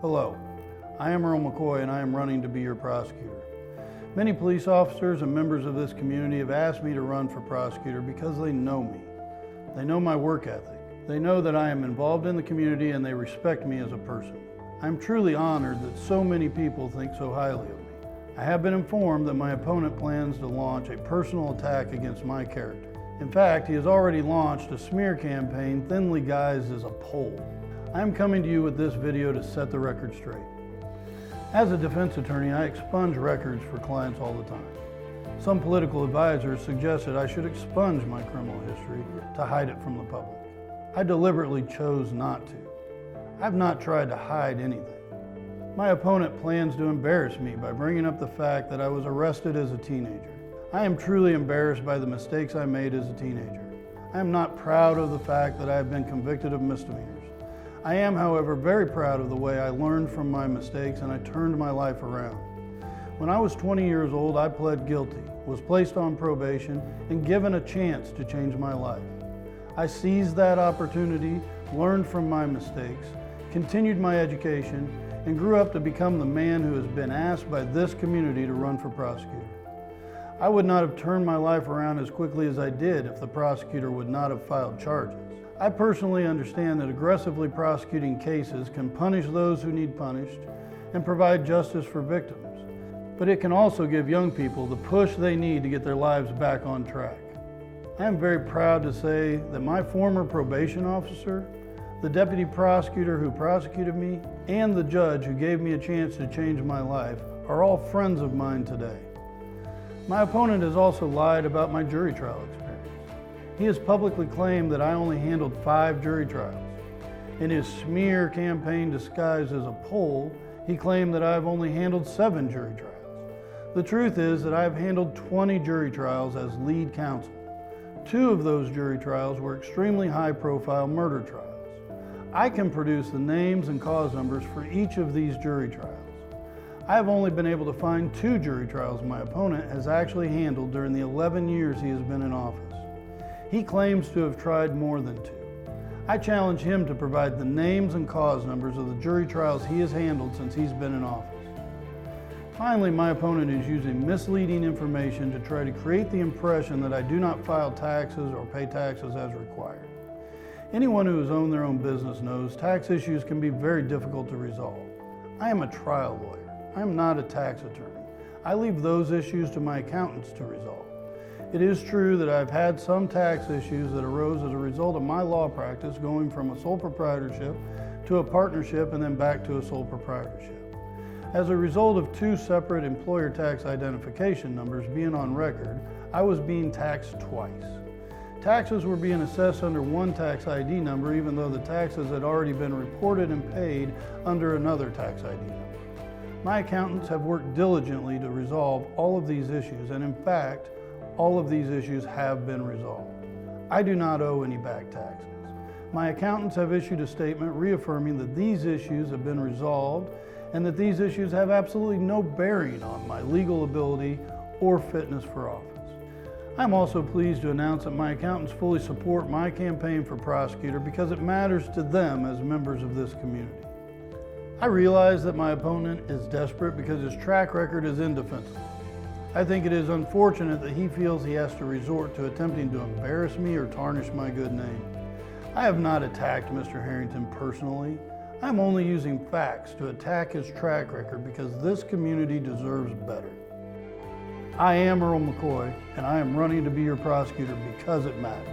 Hello, I am Earl McCoy and I am running to be your prosecutor. Many police officers and members of this community have asked me to run for prosecutor because they know me. They know my work ethic. They know that I am involved in the community and they respect me as a person. I'm truly honored that so many people think so highly of me. I have been informed that my opponent plans to launch a personal attack against my character. In fact, he has already launched a smear campaign thinly guised as a poll. I am coming to you with this video to set the record straight. As a defense attorney, I expunge records for clients all the time. Some political advisors suggested I should expunge my criminal history to hide it from the public. I deliberately chose not to. I've not tried to hide anything. My opponent plans to embarrass me by bringing up the fact that I was arrested as a teenager. I am truly embarrassed by the mistakes I made as a teenager. I am not proud of the fact that I have been convicted of misdemeanors. I am, however, very proud of the way I learned from my mistakes and I turned my life around. When I was 20 years old, I pled guilty, was placed on probation, and given a chance to change my life. I seized that opportunity, learned from my mistakes, continued my education, and grew up to become the man who has been asked by this community to run for prosecutor. I would not have turned my life around as quickly as I did if the prosecutor would not have filed charges. I personally understand that aggressively prosecuting cases can punish those who need punished and provide justice for victims, but it can also give young people the push they need to get their lives back on track. I am very proud to say that my former probation officer, the deputy prosecutor who prosecuted me, and the judge who gave me a chance to change my life are all friends of mine today. My opponent has also lied about my jury trial experience. He has publicly claimed that I only handled 5 jury trials. In his smear campaign disguised as a poll, he claimed that I've only handled 7 jury trials. The truth is that I've handled 20 jury trials as lead counsel. 2 of those jury trials were extremely high-profile murder trials. I can produce the names and cause numbers for each of these jury trials. I have only been able to find 2 jury trials my opponent has actually handled during the 11 years he has been in office. He claims to have tried more than 2. I challenge him to provide the names and cause numbers of the jury trials he has handled since he's been in office. Finally, my opponent is using misleading information to try to create the impression that I do not file taxes or pay taxes as required. Anyone who has owned their own business knows tax issues can be very difficult to resolve. I am a trial lawyer. I am not a tax attorney. I leave those issues to my accountants to resolve. It is true that I've had some tax issues that arose as a result of my law practice going from a sole proprietorship to a partnership and then back to a sole proprietorship. As a result of 2 separate employer tax identification numbers being on record, I was being taxed twice. Taxes were being assessed under one tax ID number even though the taxes had already been reported and paid under another tax ID number. My accountants have worked diligently to resolve all of these issues, and in fact, all of these issues have been resolved. I do not owe any back taxes. My accountants have issued a statement reaffirming that these issues have been resolved and that these issues have absolutely no bearing on my legal ability or fitness for office. I'm also pleased to announce that my accountants fully support my campaign for prosecutor because it matters to them as members of this community. I realize that my opponent is desperate because his track record is indefensible. I think it is unfortunate that he feels he has to resort to attempting to embarrass me or tarnish my good name. I have not attacked Mr. Harrington personally. I'm only using facts to attack his track record because this community deserves better. I am Earl McCoy, and I am running to be your prosecutor because it matters.